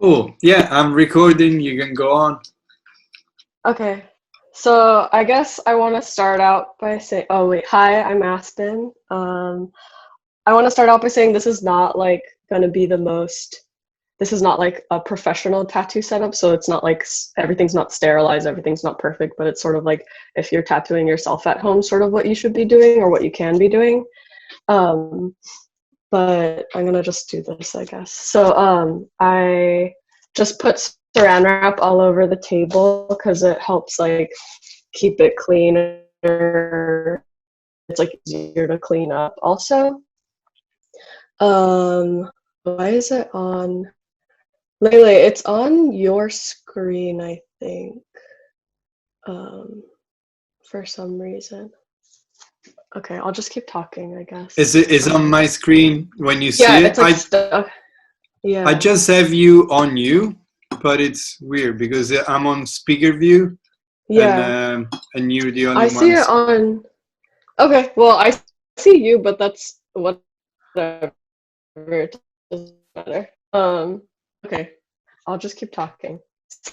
Cool. Yeah, I'm recording. You can go on. Okay, so I guess I want to start out by saying, oh wait, hi, I'm Aspen. I want to start out by saying this is not like gonna be this is not like a professional tattoo setup, so it's not like everything's not sterilized, everything's not perfect, but it's sort of like if you're tattooing yourself at home, sort of what you should be doing or what you can be doing. Um, but I'm gonna just do this, I guess. So I just put saran wrap all over the table because it helps like keep it cleaner. It's like easier to clean up also. Why is it on? Lele, it's on your screen, I think. For some reason. Okay, I'll just keep talking, I guess. Is on my screen when you see Yeah, it? it's like stuck. Yeah. I just have you on you, but it's weird because I'm on speaker view, Yeah. and you're the only I see one. it on. Okay, well, I see you, but that's whatever. It doesn't matter. Okay, I'll just keep talking.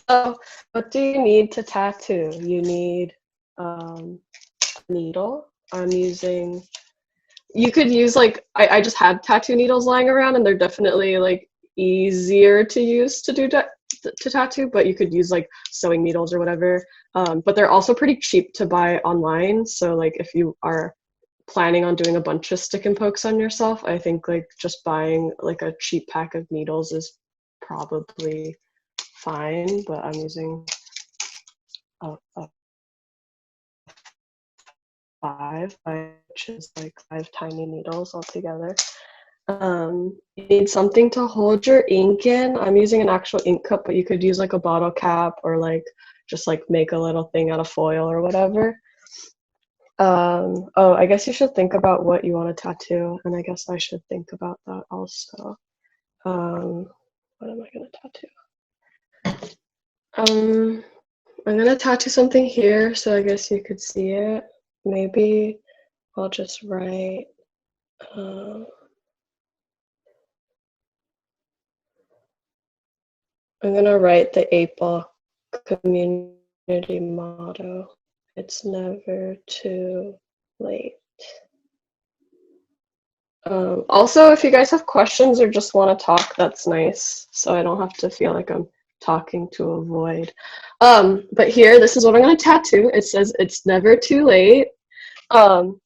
So, what do you need to tattoo? You need a needle. I'm using. You could use like I just had tattoo needles lying around, and they're definitely like easier to use to do to tattoo. But you could use like sewing needles or whatever. But they're also pretty cheap to buy online. So like if you are planning on doing a bunch of stick and pokes on yourself, I think like just buying like a cheap pack of needles is probably fine. But I'm using a 5, which is like 5 tiny needles altogether. You need something to hold your ink in. I'm using an actual ink cup, but you could use like a bottle cap or like just like make a little thing out of foil or whatever. Oh, I guess you should think about what you want to tattoo, and I guess I should think about that also. What am I gonna tattoo? I'm gonna tattoo something here, so I guess you could see it. Maybe I'll just write. I'm gonna write the 8-ball community motto. It's never too late. Also, if you guys have questions or just want to talk, that's nice. So I don't have to feel like I'm talking to a void. But here, this is what I'm going to tattoo. It says, "It's never too late." Oh,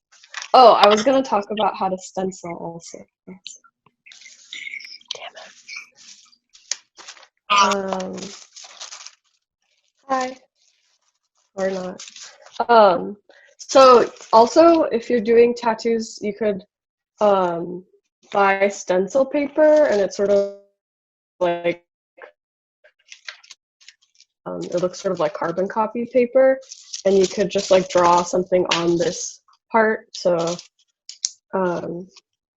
I was going to talk about how to stencil also. Damn it. Hi. Or not. So also, if you're doing tattoos, you could buy stencil paper, and it's sort of like it looks sort of like carbon copy paper, and you could just like draw something on this part. So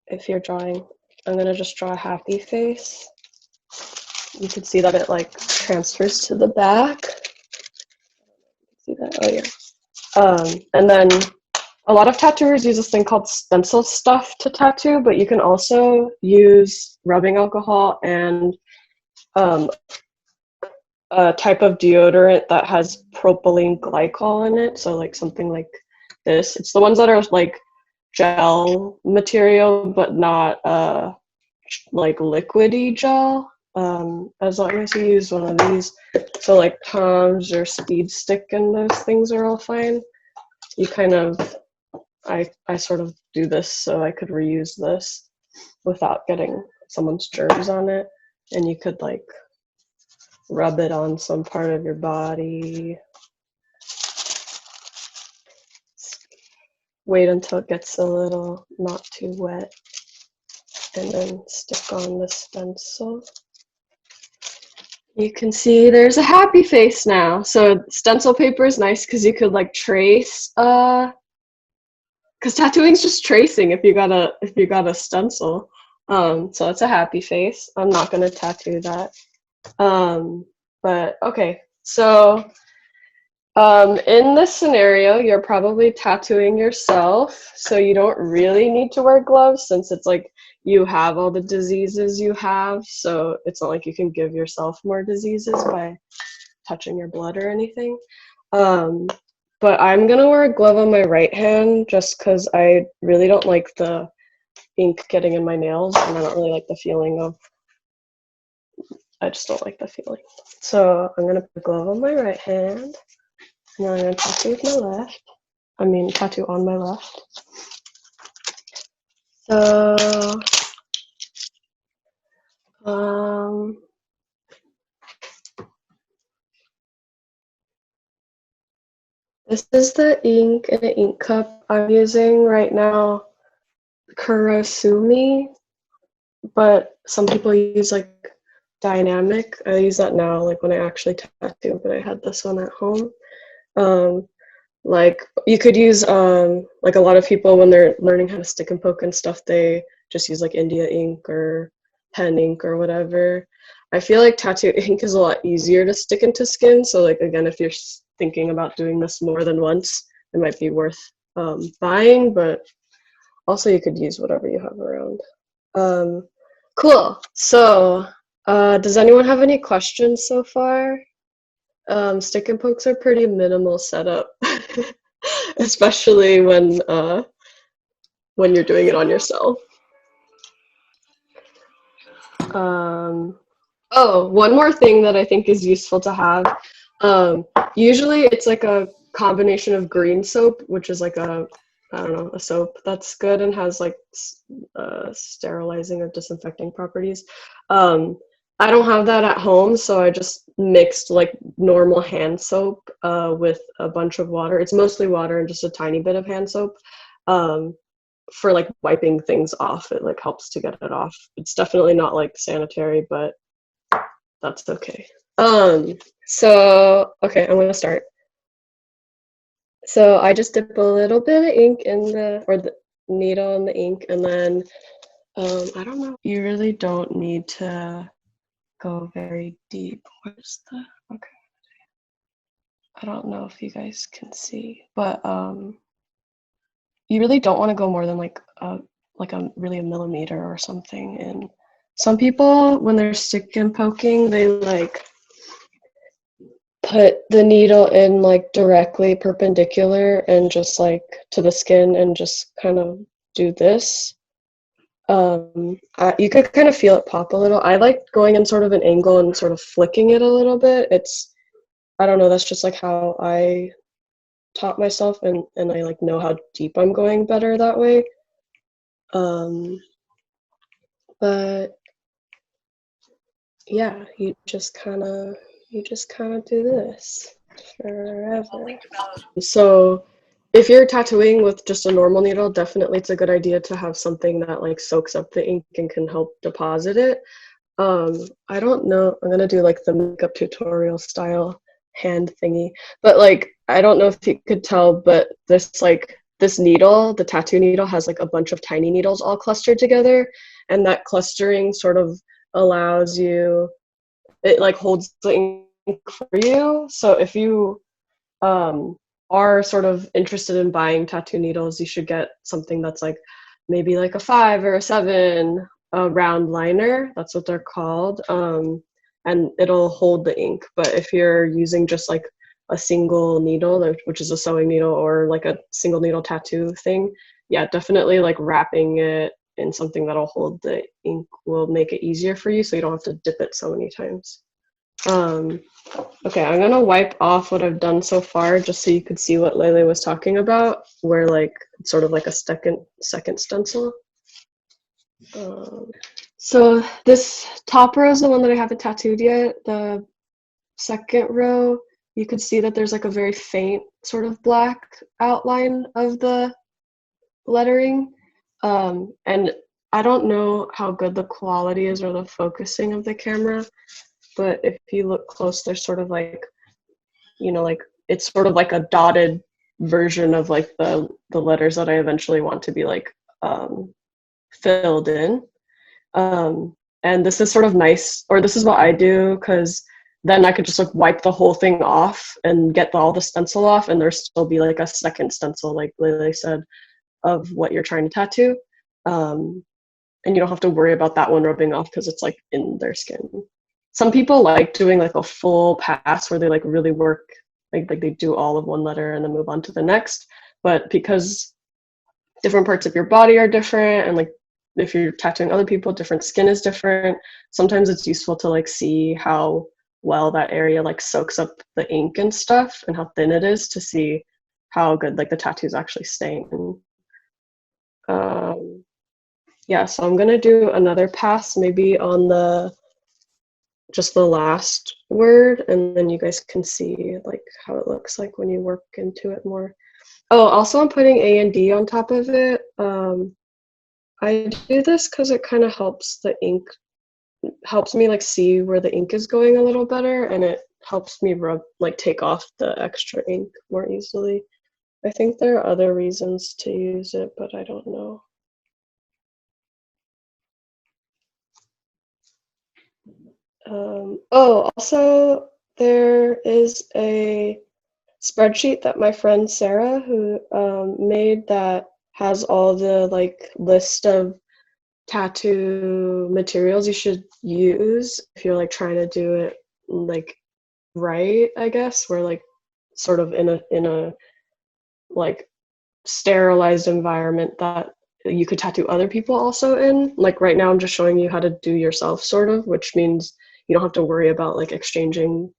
if you're drawing, I'm gonna just draw a happy face. You can see that it like transfers to the back. See that? Oh yeah. And then a lot of tattooers use this thing called stencil stuff to tattoo, but you can also use rubbing alcohol and a type of deodorant that has propylene glycol in it. So like something like this. It's the ones that are like gel material, but not like liquidy gel. As long as you use one of these. So like Tom's or Speed Stick and those things are all fine. You kind of, I sort of do this so I could reuse this without getting someone's germs on it. And you could like rub it on some part of your body. Wait until it gets a little not too wet, and then stick on the stencil. You can see there's a happy face now. So stencil paper is nice because you could like trace, because tattooing's just tracing if you got a stencil. So it's a happy face. I'm not gonna tattoo that. But okay, so in this scenario, you're probably tattooing yourself, so you don't really need to wear gloves since it's like you have all the diseases you have, so it's not like you can give yourself more diseases by touching your blood or anything. But I'm gonna wear a glove on my right hand just because I really don't like the ink getting in my nails, and I don't really like the feeling of, I just don't like the feeling. So I'm gonna put a glove on my right hand, and then I'm gonna tattoo with my left. Tattoo on my left. So, this is the ink in an ink cup I'm using right now, Kurosumi, but some people use like dynamic. I use that now, like when I actually tattoo, but I had this one at home. Like you could use like a lot of people when they're learning how to stick and poke and stuff, they just use like India ink or pen ink or whatever. I feel like tattoo ink is a lot easier to stick into skin, so like again, if you're thinking about doing this more than once, it might be worth buying, but also you could use whatever you have around. Cool. So does anyone have any questions so far? Stick and pokes are pretty minimal setup, especially when you're doing it on yourself. Oh, one more thing that I think is useful to have. Usually it's like a combination of green soap, which is like a, I don't know, a soap that's good and has like sterilizing or disinfecting properties. I don't have that at home, so I just mixed like normal hand soap with a bunch of water. It's mostly water and just a tiny bit of hand soap. For like wiping things off, it like helps to get it off. It's definitely not like sanitary, but that's okay. So okay, I'm gonna start. So I just dip a little bit of ink in the needle in the ink, and then I don't know. You really don't need to go very deep. Where's the, okay. I don't know if you guys can see, but you really don't want to go more than like a millimeter or something. And some people, when they're stick and poking, they like put the needle in like directly perpendicular and just like to the skin and just kind of do this. You could kind of feel it pop a little. I like going in sort of an angle and sort of flicking it a little bit. I don't know, that's just like how I taught myself, and I like know how deep I'm going better that way. But yeah, you just kind of do this forever. So if you're tattooing with just a normal needle, definitely it's a good idea to have something that like soaks up the ink and can help deposit it. I don't know, I'm gonna do like the makeup tutorial style hand thingy, but like I don't know if you could tell, but this needle, the tattoo needle, has like a bunch of tiny needles all clustered together, and that clustering sort of allows you, it like holds the ink for you. So if you are sort of interested in buying tattoo needles, you should get something that's like maybe like a 5 or a 7 round liner. That's what they're called. And it'll hold the ink. But if you're using just like a single needle, which is a sewing needle, or like a single needle tattoo thing, yeah, definitely like wrapping it in something that'll hold the ink will make it easier for you, so you don't have to dip it so many times. Okay, I'm gonna wipe off what I've done so far just so you could see what Lele was talking about, where like it's sort of like a second stencil. So this top row is the one that I haven't tattooed yet. The second row, you could see that there's like a very faint sort of black outline of the lettering. And I don't know how good the quality is or the focusing of the camera, but if you look close, there's sort of like, you know, like it's sort of like a dotted version of like the letters that I eventually want to be like filled in. And this is sort of nice, or this is what I do, because then I could just like wipe the whole thing off and get all the stencil off, and there'll still be like a second stencil, like Lele said, of what you're trying to tattoo. and you don't have to worry about that one rubbing off because it's like in their skin. Some people like doing like a full pass where they like really work, like they do all of one letter and then move on to the next. But because different parts of your body are different, and like if you're tattooing other people, different skin is different, sometimes it's useful to like see how well that area like soaks up the ink and stuff and how thin it is to see how good like the tattoo's actually staying. Yeah, so I'm gonna do another pass maybe on the just the last word, and then you guys can see like how it looks like when you work into it more. Oh, also I'm putting A and D on top of it. I do this because it kind of helps the ink, helps me like see where the ink is going a little better, and it helps me take off the extra ink more easily. I think there are other reasons to use it, but I don't know. Oh, also there is a spreadsheet that my friend Sarah who made that has all the like list of tattoo materials you should use if you're like trying to do it like right, I guess, where like sort of in a like sterilized environment that you could tattoo other people also in. Like right now I'm just showing you how to do yourself sort of, which means you don't have to worry about like exchanging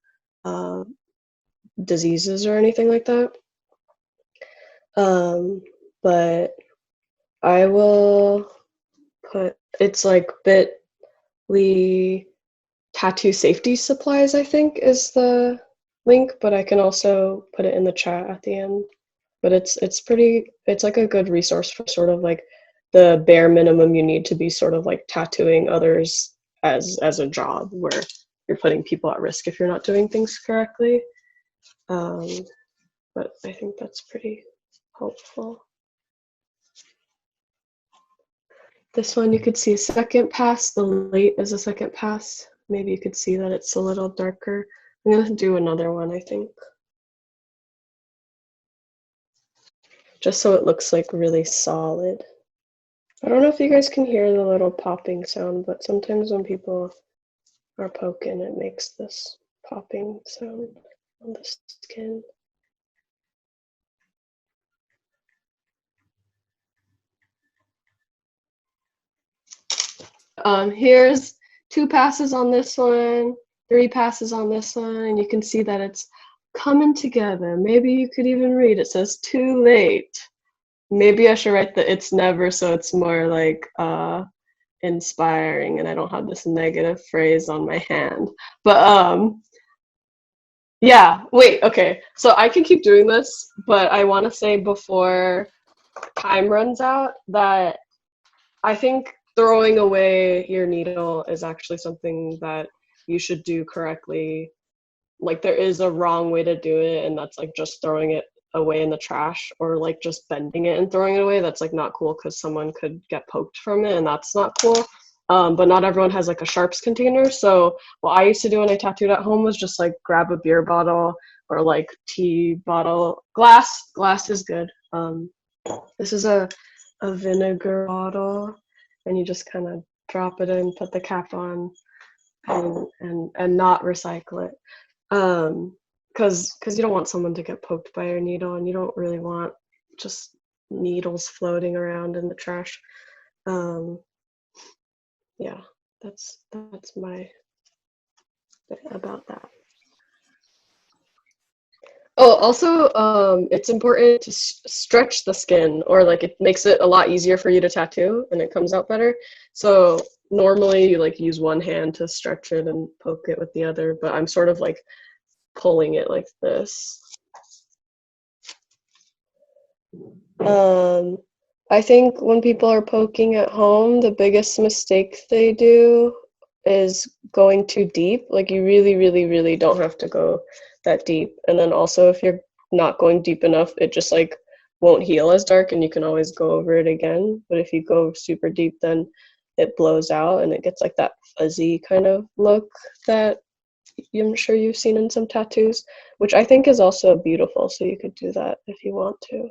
diseases or anything like that. But I will put, it's like bit.ly tattoo safety supplies, I think is the link, but I can also put it in the chat at the end. But it's like a good resource for sort of like the bare minimum you need to be sort of like tattooing others as a job where you're putting people at risk if you're not doing things correctly. But I think that's pretty helpful. This one you could see a second pass, the late is a second pass. Maybe you could see that it's a little darker. I'm gonna do another one, I think. Just so it looks like really solid. I don't know if you guys can hear the little popping sound, but sometimes when people are poking, it makes this popping sound on the skin. Here's 2 passes on this one, 3 passes on this one, and you can see that it's coming together. Maybe you could even read, it says too late. Maybe I should write the it's never so it's more like inspiring and I don't have this negative phrase on my hand. But yeah, wait, okay. So I can keep doing this, but I want to say before time runs out that I think throwing away your needle is actually something that you should do correctly. Like there is a wrong way to do it, and that's like just throwing it away in the trash or like just bending it and throwing it away. That's like not cool because someone could get poked from it, and that's not cool. But not everyone has like a sharps container. So what I used to do when I tattooed at home was just like grab a beer bottle or like tea bottle. Glass is good. This is a vinegar bottle, and you just kind of drop it in, put the cap on, and not recycle it. Because you don't want someone to get poked by your needle, and you don't really want just needles floating around in the trash. Yeah, that's my bit about that. Oh, also, it's important to stretch the skin, or like it makes it a lot easier for you to tattoo, and it comes out better. So normally you like use one hand to stretch it and poke it with the other, but I'm sort of like pulling it like this. I think when people are poking at home, the biggest mistake they do is going too deep. Like you really, really, really don't have to go that deep. And then also if you're not going deep enough, it just like won't heal as dark and you can always go over it again. But if you go super deep, then it blows out and it gets like that fuzzy kind of look that I'm sure you've seen in some tattoos, which I think is also beautiful. So you could do that if you want to.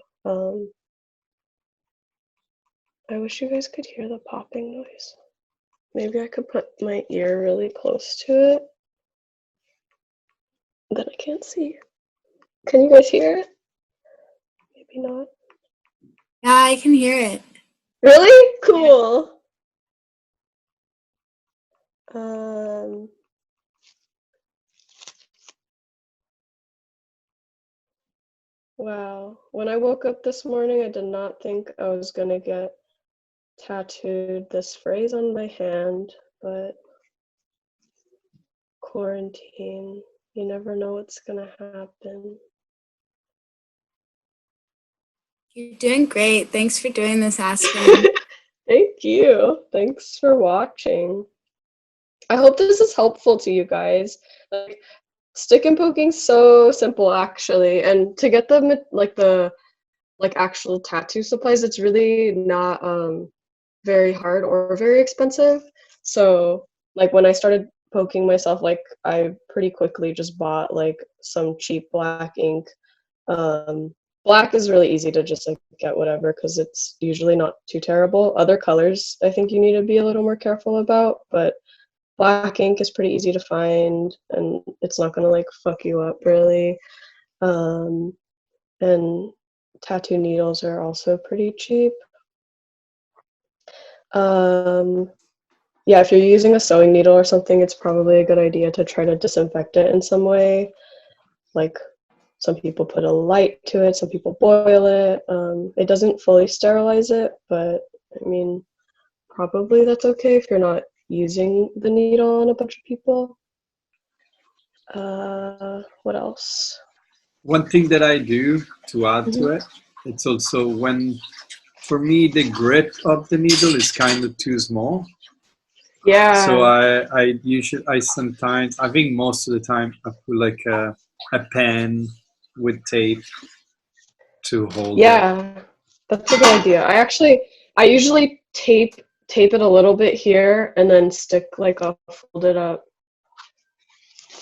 I wish you guys could hear the popping noise. Maybe I could put my ear really close to it. Then I can't see. Can you guys hear it? Maybe not. Yeah, I can hear it. Really? Cool. Wow. When I woke up this morning, I did not think I was gonna get tattooed this phrase on my hand, but quarantine, you never know what's gonna happen. You're doing great. Thanks for doing this, Aspen. Thank you. Thanks for watching. I hope this is helpful to you guys. Like, stick and poking's so simple, actually, and to get the actual tattoo supplies, it's really not very hard or very expensive. So like when I started poking myself, like I pretty quickly just bought like some cheap black ink. Black is really easy to just like get whatever because it's usually not too terrible. Other colors I think you need to be a little more careful about, but black ink is pretty easy to find and it's not gonna like fuck you up really. And tattoo needles are also pretty cheap. Yeah, if you're using a sewing needle or something, it's probably a good idea to try to disinfect it in some way. Like some people put a light to it, some people boil it. It doesn't fully sterilize it, but I mean, probably that's okay if you're not using the needle on a bunch of people. What else? One thing that I do to add to it, it's also when, for me, the grip of the needle is kind of too small. Yeah. So I sometimes, I think most of the time, I put like a pen with tape to hold it. Yeah, that's a good idea. I usually tape it a little bit here and then stick like a folded up.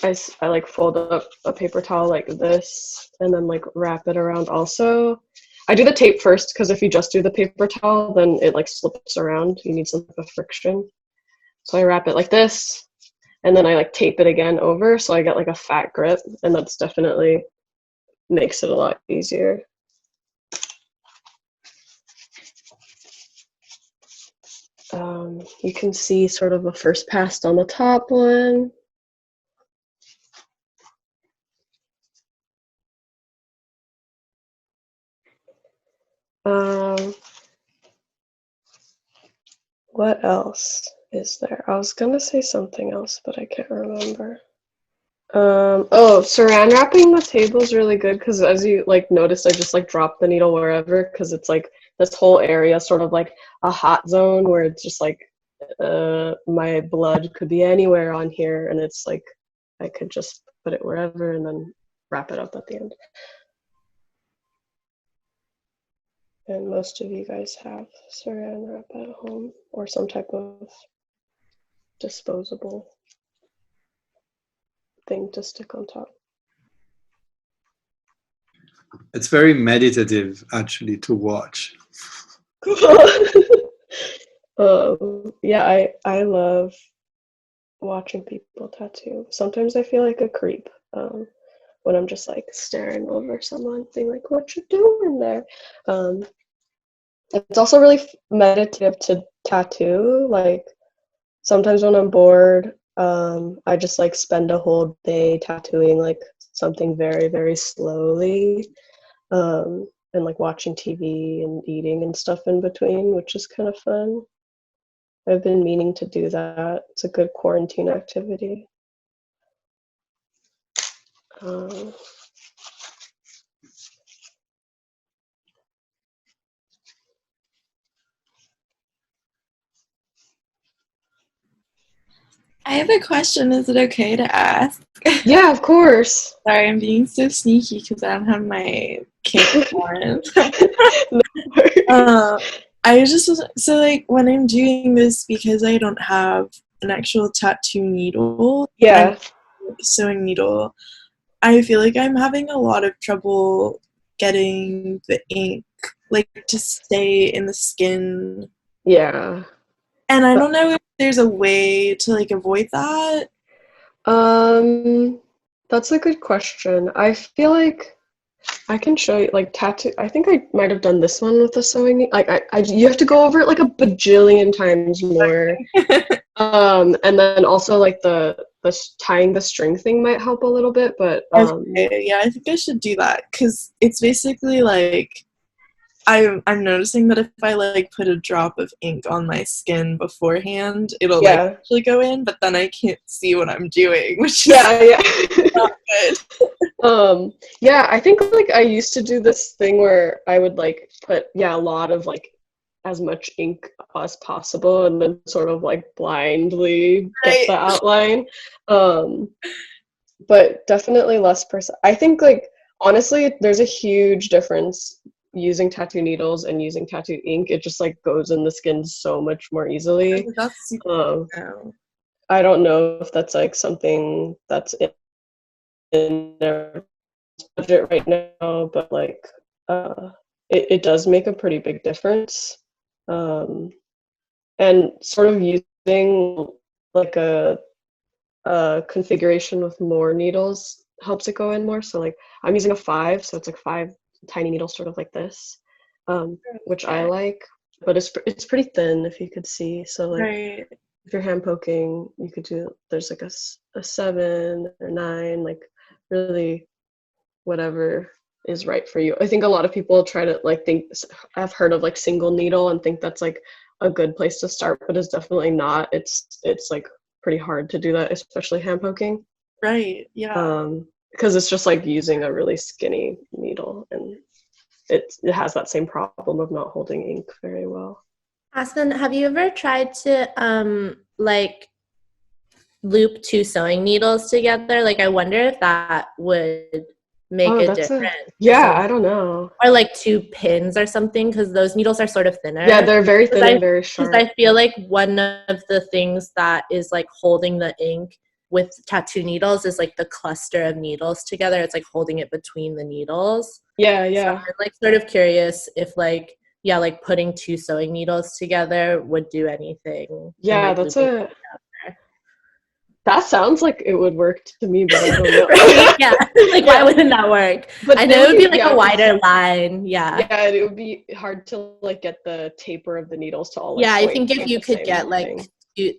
I like fold up a paper towel like this and then like wrap it around also. I do the tape first because if you just do the paper towel, then it like slips around. You need some type of friction. So I wrap it like this and then I like tape it again over so I get like a fat grip and that's definitely makes it a lot easier. You can see sort of a first pass on the top one. What else is there? I was gonna say something else, but I can't remember. Oh, saran wrapping the table is really good because as you like noticed, I just like dropped the needle wherever because it's like this whole area sort of like a hot zone where it's just like my blood could be anywhere on here and it's like I could just put it wherever and then wrap it up at the end. And most of you guys have saran wrap at home or some type of disposable thing to stick on top. It's very meditative, actually, to watch. Yeah, I love watching people tattoo. Sometimes I feel like a creep when I'm just like staring over someone, being like, "What you doing there?" It's also really meditative to tattoo. Like sometimes when I'm bored, I just like spend a whole day tattooing like something very, very slowly, and like watching TV and eating and stuff in between, which is kind of fun. I've been meaning to do that. It's a good quarantine activity. I have a question. Is it okay to ask? Yeah, of course. Sorry, I'm being so sneaky because I don't have my camera on. I just so like when I'm doing this because I don't have an actual tattoo needle, Yeah, sewing needle, I feel like I'm having a lot of trouble getting the ink like to stay in the skin. Yeah. And I don't know if there's a way to like avoid that. That's a good question. I feel like I can show you like tattoo. I think I might have done this one with the sewing. Like you have to go over it like a bajillion times more. And then also like the tying the string thing might help a little bit, but Okay, yeah, I think I should do that because it's basically like I'm noticing that if I like put a drop of ink on my skin beforehand, it'll like yeah, actually go in, but then I can't see what I'm doing, which is yeah. not good. Yeah, I think like I used to do this thing where I would like put a lot of like as much ink as possible and then sort of like blindly get the outline. But definitely less I think like honestly there's a huge difference using tattoo needles and using tattoo ink. It just like goes in the skin so much more easily. That's super cool. I don't know if that's like something that's in their budget right now, but like it does make a pretty big difference. And sort of using like a configuration with more needles helps it go in more. So like I'm using a 5, so it's like 5 tiny needles sort of like this, which I like, but it's pretty thin if you could see. So like if you're hand poking, you could do, there's like a 7 or 9, like really whatever is right for you. I think a lot of people try to like think, I've heard of like single needle and think that's like a good place to start, but it's definitely not. It's like pretty hard to do that, especially hand poking. Right, yeah. Because it's just like using a really skinny needle and it has that same problem of not holding ink very well. Aspen, have you ever tried to like loop 2 sewing needles together? Like I wonder if that would make a difference. I don't know. Or like 2 pins or something, because those needles are sort of thinner. Yeah, they're very thin and very sharp. Because I feel like one of the things that is like holding the ink with tattoo needles is like the cluster of needles together. It's like holding it between the needles. Yeah. So I'm like sort of curious if like like putting 2 sewing needles together would do anything. Yeah, like, that sounds like it would work to me, but I don't know. Yeah, like why wouldn't that work? But I know it would be like a wider line. Yeah, it would be hard to like get the taper of the needles to all. Like, I think if you could get like 2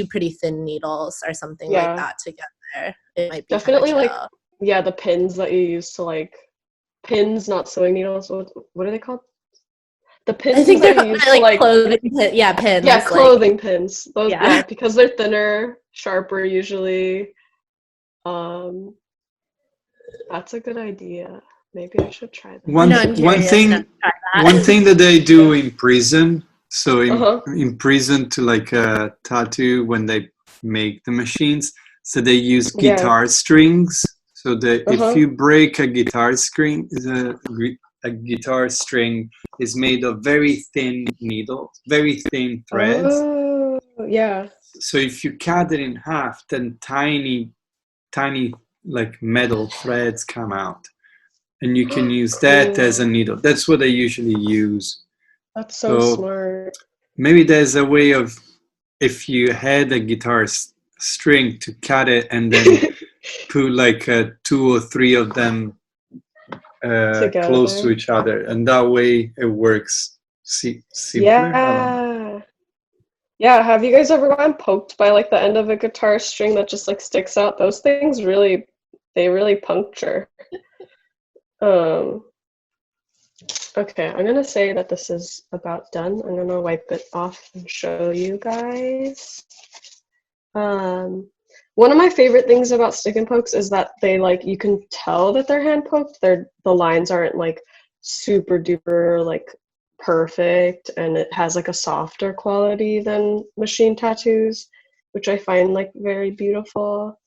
pretty thin nearls or something like that together, it might be definitely like the pins that you use to like pins, not sewing needles. What are they called? The pins. I think they're like clothing pins. Yeah, pins. Yeah, clothing pins. Those, because they're thinner, sharper usually. That's a good idea. Maybe I should try that. One thing that they do in prison. So in prison to like tattoo when they make the machines, so they use guitar strings. So if you break a guitar string, a guitar string is made of very thin needles, very thin threads. Oh, yeah. So if you cut it in half, then tiny like metal threads come out, and you can use that as a needle. That's what I usually use. That's so smart. Maybe there's a way of, if you had a guitar string, to cut it and then put like 2 or 3 of them close to each other, and that way it works simpler. Yeah, have you guys ever gotten poked by like the end of a guitar string that just like sticks out? Those things really puncture. Okay, I'm gonna say that this is about done. I'm gonna wipe it off and show you guys. One of my favorite things about stick and pokes is that they like, you can tell that they're hand poked. The lines aren't like super duper like perfect, and it has like a softer quality than machine tattoos, which I find like very beautiful.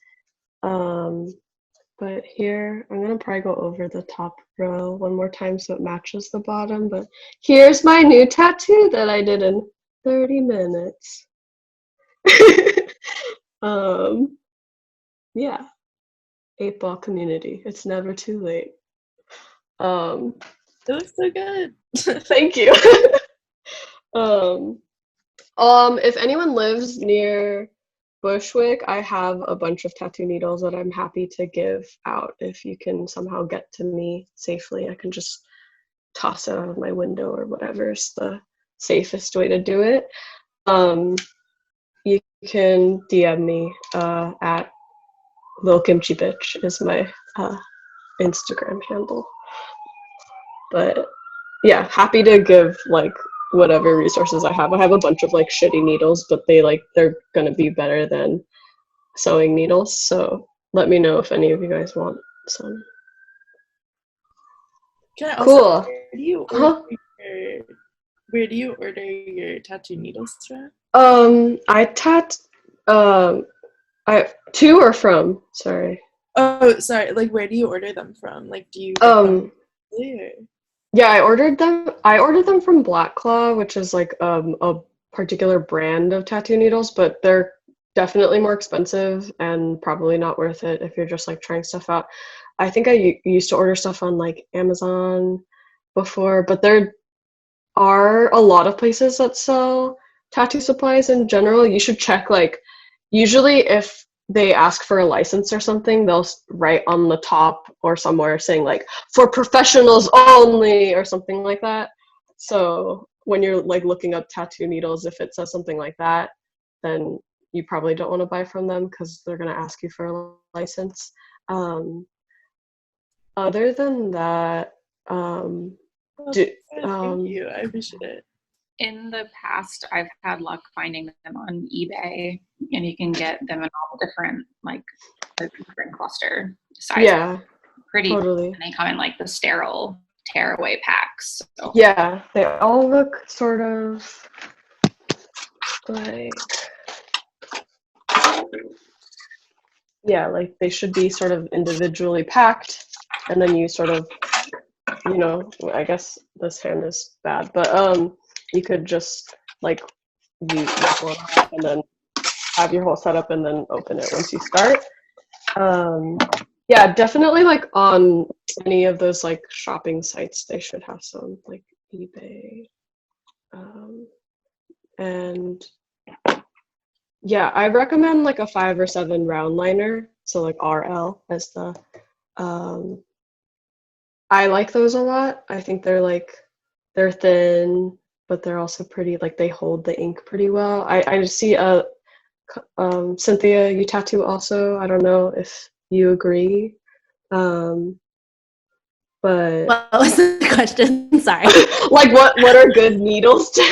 But here, I'm gonna probably go over the top row one more time so it matches the bottom, but here's my new tattoo that I did in 30 minutes. Yeah, 8-ball community. It's never too late. It looks so good. Thank you. If anyone lives near Bushwick, I have a bunch of tattoo needles that I'm happy to give out. If you can somehow get to me safely, I can just toss it out of my window or whatever is the safest way to do it. You can DM me at Lil Kimchi Bitch is my Instagram handle. But yeah, happy to give like whatever resources I have. I have a bunch of like shitty needles, but they're gonna be better than sewing needles. So let me know if any of you guys want some. Can I also, Cool. Where do you order your tattoo needles from? To or from, sorry. Oh, sorry. Like, where do you order them from? Like, do you yeah, I ordered them from Black Claw, which is like a particular brand of tattoo needles, but they're definitely more expensive and probably not worth it if you're just like trying stuff out. I think I used to order stuff on like Amazon before, but there are a lot of places that sell tattoo supplies in general. You should check, like, usually if they ask for a license or something, they'll write on the top or somewhere saying like for professionals only or something like that. So when you're like looking up tattoo needles, if it says something like that, then you probably don't want to buy from them because they're going to ask you for a license. Other than that, thank you. I appreciate it. In the past, I've had luck finding them on eBay, and you can get them in all different, like, the different cluster sizes. Yeah, pretty totally. And they come in like the sterile tearaway packs. So. Yeah, they all look sort of like, yeah, like they should be sort of individually packed, and then you sort of, you know, I guess this hand is bad, but you could just like use one and then have your whole setup and then open it once you start. Yeah, definitely like on any of those like shopping sites, they should have some, like eBay. And yeah, I recommend like a 5 or 7 round liner, so like RL as the I like those a lot. I think they're thin, but they're also pretty, like they hold the ink pretty well. I just see Cynthia, you tattoo also. I don't know if you agree. But what was the question? Sorry. Like what are good needles to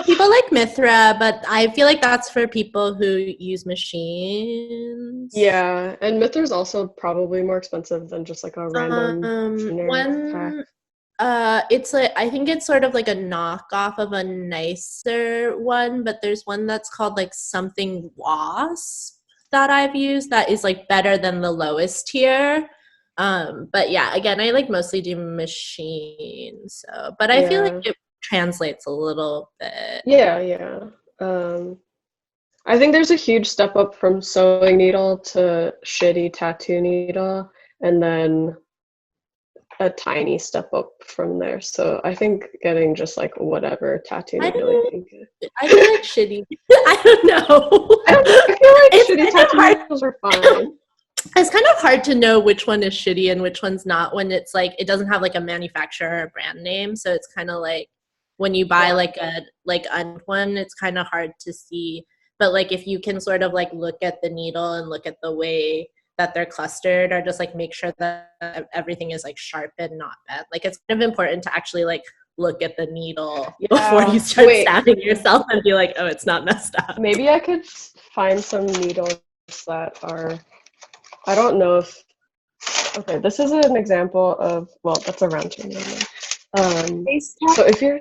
People like Mithra, but I feel like that's for people who use machines. Yeah, and Mithra's also probably more expensive than just like a random generic pack. It's like, I think it's sort of like a knockoff of a nicer one, but there's one that's called like something Wasp that I've used that is like better than the lowest tier. But yeah, again, I like mostly do machines, so, but I feel like it translates a little bit. Yeah. I think there's a huge step up from sewing needle to shitty tattoo needle, and then a tiny step up from there. So I think getting just like whatever tattoo needle you think. I feel like shitty. I don't know. I feel like shitty tattoo needles are fine. It's kind of hard to know which one is shitty and which one's not when it's like it doesn't have like a manufacturer or brand name. So it's kind of like when you buy like a one, it's kind of hard to see. But like if you can sort of like look at the needle and look at the way that they're clustered, or just like make sure that everything is like sharp and not bad. Like it's kind of important to actually like look at the needle before you start stabbing yourself and be like, oh, it's not messed up. Maybe I could find some needles that are, I don't know if, okay, this is an example of, well, that's a round term. So if you're,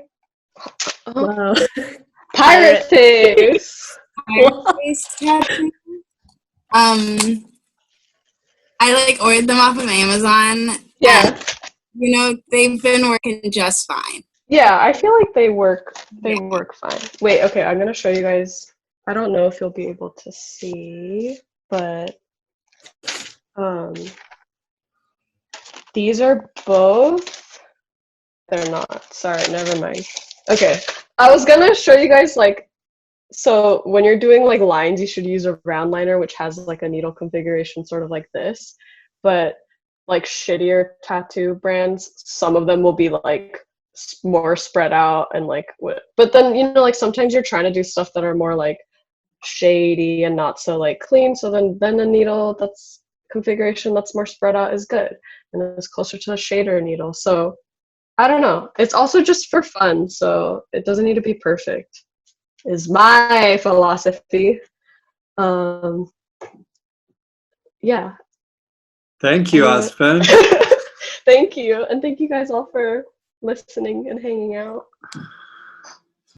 pirate face. I like ordered them off of Amazon. Yeah. You know, they've been working just fine. Yeah, I feel like they work fine. Wait, okay, I'm gonna show you guys. I don't know if you'll be able to see, but these are both they're not. Sorry, never mind. Okay, I was gonna show you guys like, so when you're doing like lines, you should use a round liner, which has like a needle configuration sort of like this. But like shittier tattoo brands, some of them will be like more spread out and like, but then, you know, like sometimes you're trying to do stuff that are more like shady and not so like clean. So then a needle that's configuration that's more spread out is good. And it's closer to a shader needle. So I don't know. It's also just for fun. So it doesn't need to be perfect, is my philosophy. Yeah. Thank you, Aspen. Thank you. And thank you guys all for listening and hanging out.